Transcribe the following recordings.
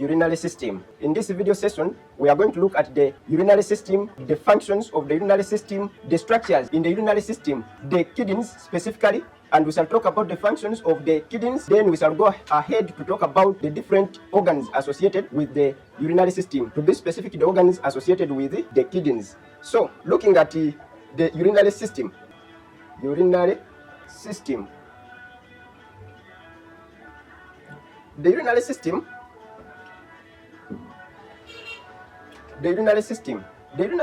urinary system. In this video session, we are going to look at the urinary system, the functions of the urinary system, the structures in the urinary system, the kidneys specifically, and we shall talk about the functions of the kidneys. Then we shall go ahead to talk about the different organs associated with the urinary system, to be specific, the organs associated with the kidneys. So, looking at the urinary system, urinary system. The urinary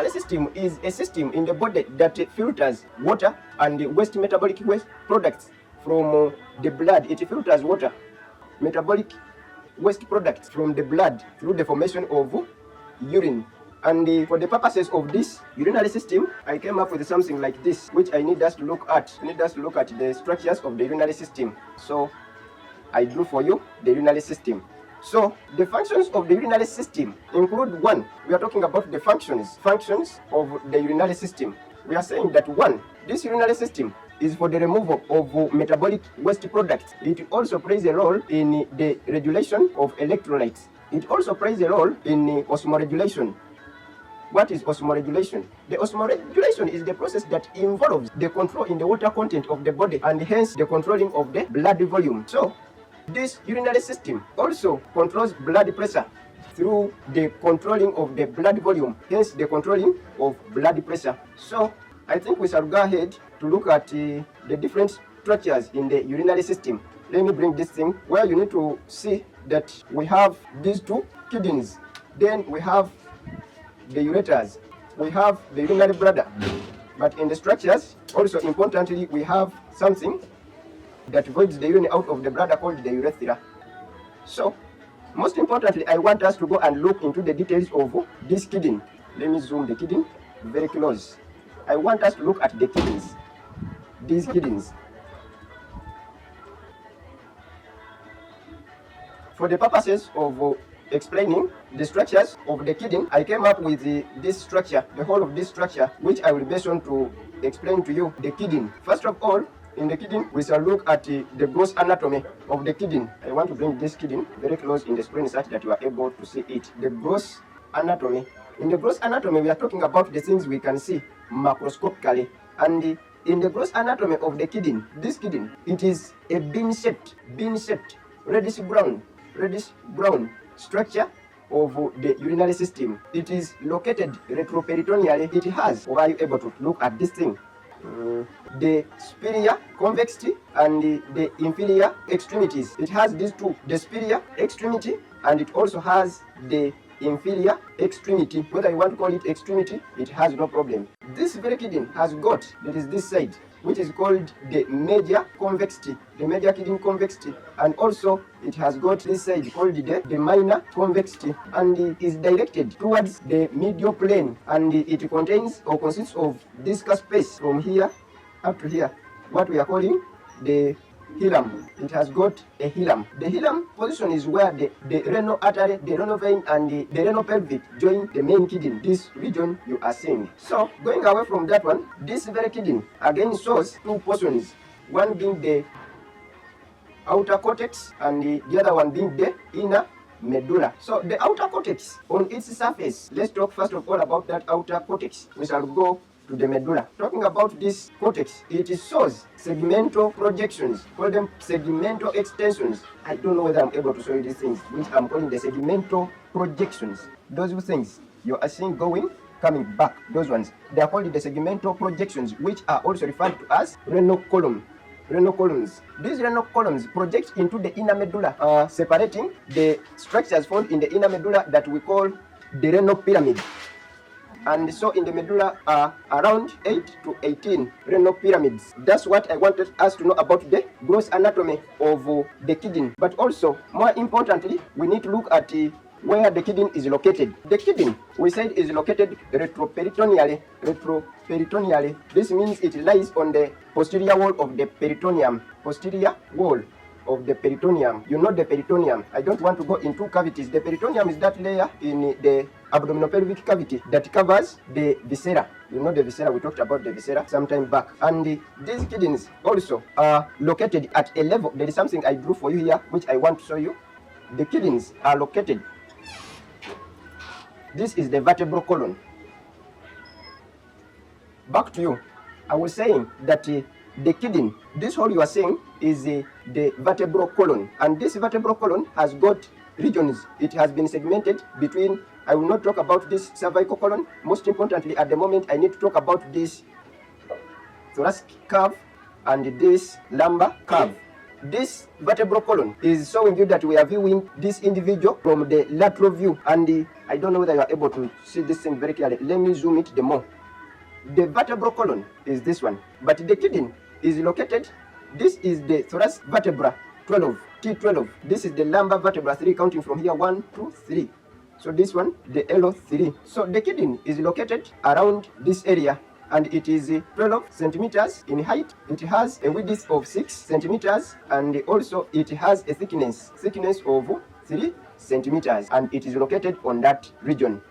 system is a system in the body that filters water and waste metabolic waste products from the blood. It filters water, metabolic waste products from the blood through the formation of urine. And for the purposes of this urinary system, I came up with something like this, which I need us to look at. The structures of the urinary system. So I drew for you the urinary system. So the functions of the urinary system include: one, we are talking about the functions of the urinary system. We are saying that one, this urinary system is for the removal of metabolic waste products. It also plays a role in the regulation of electrolytes. It also plays a role in osmoregulation. What is osmoregulation? The osmoregulation is the process that involves the control in the water content of the body and hence the controlling of the blood volume. So this urinary system also controls blood pressure through the controlling of the blood volume, hence the controlling of blood pressure. So I think we shall go ahead to look at the different structures in the urinary system. Let me bring this thing where you need to see that we have these two kidneys, then we have the ureters, we have the urinary bladder. But in the structures, also importantly, we have something that voids the urine out of the bladder called the urethra. So, most importantly, I want us to go and look into the details of this kidney. Let me zoom the kidney very close. I want us to look at the kidneys, these kidneys. For the purposes of explaining the structures of the kidney, I came up with this structure, the whole of this structure, which I will base on to explain to you the kidney. First of all, in the kidney, we shall look at the gross anatomy of the kidney. I want to bring this kidney very close in the screen such that you are able to see it. The gross anatomy. In the gross anatomy, we are talking about the things we can see macroscopically. And in the gross anatomy of the kidney, this kidney, it is a bean-shaped, reddish brown structure of the urinary system. It is located retroperitoneally. It has, or are you able to look at this thing? The superior convexity and the inferior extremities. It has these two, the superior extremity, and it also has the inferior extremity. Whether you want to call it extremity, it has no problem. This very kidney has got, that is this side, which is called the major convexity, the major kidney convexity, and also it has got this side called the minor convexity, and it is directed towards the medial plane, and it contains or consists of discal space from here up to here, what we are calling the hilum. It has got a hilum. The hilum position is where the renal artery, the renal vein, and the renal pelvic join the main kidney. This region you are seeing. So, going away from that one, this very kidney again shows two portions. One being the outer cortex and the other one being the inner medulla. So, the outer cortex on its surface, let's talk first of all about that outer cortex. We shall go to the medulla. Talking about this cortex, it shows segmental projections, call them segmental extensions. I don't know whether I'm able to show you these things, which I'm calling the segmental projections. Those things you are seeing going, coming back, those ones, they are called the segmental projections, which are also referred to as renal column. Renal columns. These renal columns project into the inner medulla, separating the structures found in the inner medulla that we call the renal pyramid. And so in the medulla are around 8 to 18 renal pyramids. That's what I wanted us to know about the gross anatomy of the kidney. But also, more importantly, we need to look at where the kidney is located. The kidney, we said, is located retroperitoneally. Retroperitoneally. This means it lies on the posterior wall of the peritoneum. Posterior wall of the peritoneum. You know the peritoneum. I don't want to go into cavities. The peritoneum is that layer in the abdominopelvic cavity that covers the viscera. You know the viscera, we talked about the viscera some time back. And these kidneys also are located at a level. There is something I drew for you here, which I want to show you. The kidneys are located This is the vertebral column. Back to you. I was saying that the kidney, this hole you are seeing is the vertebral column, and this vertebral column has got regions. It has been segmented between, I will not talk about this cervical column. Most importantly, at the moment, I need to talk about this thoracic curve and this lumbar curve. This vertebral column is showing you that we are viewing this individual from the lateral view, and I don't know whether you are able to see this thing very clearly. Let me zoom it the more. The vertebral column is this one, but the kidney is located. This is the thoracic vertebra 12, T12. This is the lumbar vertebra 3, counting from here 1, 2, 3. So this one, the L3. So the kidney is located around this area, and it is 12 centimeters in height. It has a width of 6 centimeters, and also it has a thickness of 3 centimeters, and it is located on that region.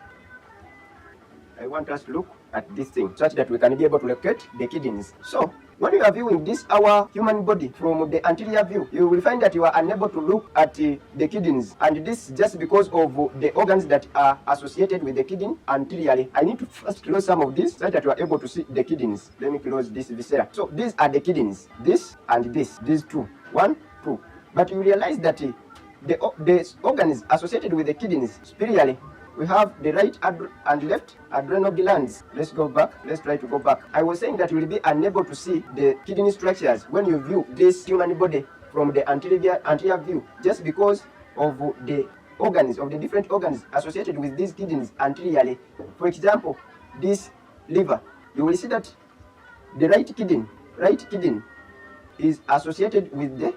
I want us to look at this thing such that we can be able to locate the kidneys. So when you are viewing this our human body from the anterior view, you will find that you are unable to look at the kidneys, and this just because of the organs that are associated with the kidney anteriorly. I need to first close some of this so that you are able to see the kidneys. Let me close this viscera. So these are the kidneys, this and this, these two, 1, 2. But you realize that the organs associated with the kidneys superiorly, we have the right and left adrenal glands. Let's go back. Let's try to go back. I was saying that you will be unable to see the kidney structures when you view this human body from the anterior view, just because of the organs, of the different organs associated with these kidneys anteriorly. For example, this liver, you will see that the right kidney is associated with the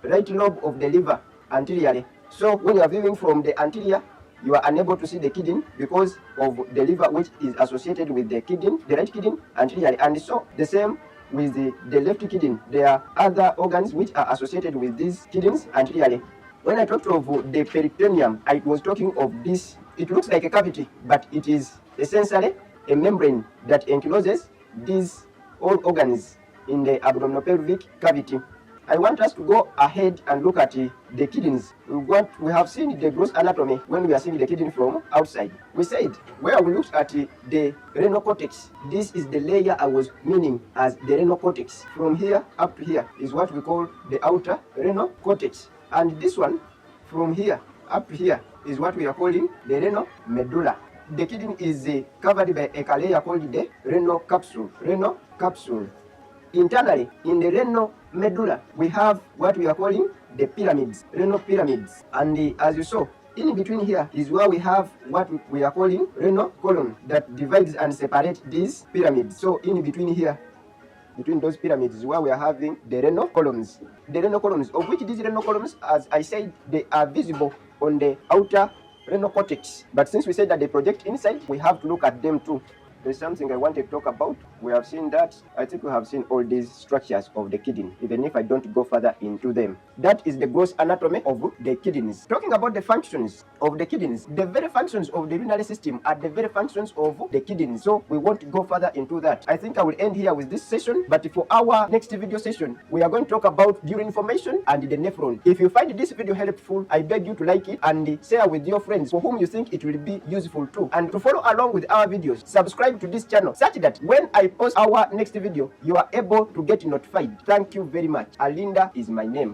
right lobe of the liver anteriorly. So when you are viewing from the anterior, you are unable to see the kidney because of the liver, which is associated with the kidney, the right kidney anteriorly. And so the same with the left kidney. There are other organs which are associated with these kidneys anteriorly. When I talked of the peritoneum, I was talking of this. It looks like a cavity, but it is essentially a membrane that encloses these all organs in the abdominopelvic cavity. I want us to go ahead and look at the kidneys. We have seen the gross anatomy when we are seeing the kidney from outside. We said where we looked at the renal cortex. This is the layer I was meaning as the renal cortex. From here up to here is what we call the outer renal cortex. And this one from here up to here is what we are calling the renal medulla. The kidney is covered by a layer called the renal capsule. Renal capsule. Internally, in the renal medulla, we have what we are calling the pyramids, renal pyramids. And as you saw, in between here is where we have what we are calling renal column that divides and separates these pyramids. So in between here, between those pyramids is where we are having the renal columns. The renal columns, of which these renal columns, as I said, they are visible on the outer renal cortex. But since we said that they project inside, we have to look at them too. There's something I want to talk about. We have seen that. I think we have seen all these structures of the kidney, even if I don't go further into them. That is the gross anatomy of the kidneys. Talking about the functions of the kidneys, the very functions of the urinary system are the very functions of the kidneys. So we won't go further into that. I think I will end here with this session, but for our next video session, we are going to talk about urine formation and the nephron. If you find this video helpful, I beg you to like it and share with your friends for whom you think it will be useful too. And to follow along with our videos, subscribe to this channel such that when I post our next video, you are able to get notified. Thank you very much. Alinda is my name.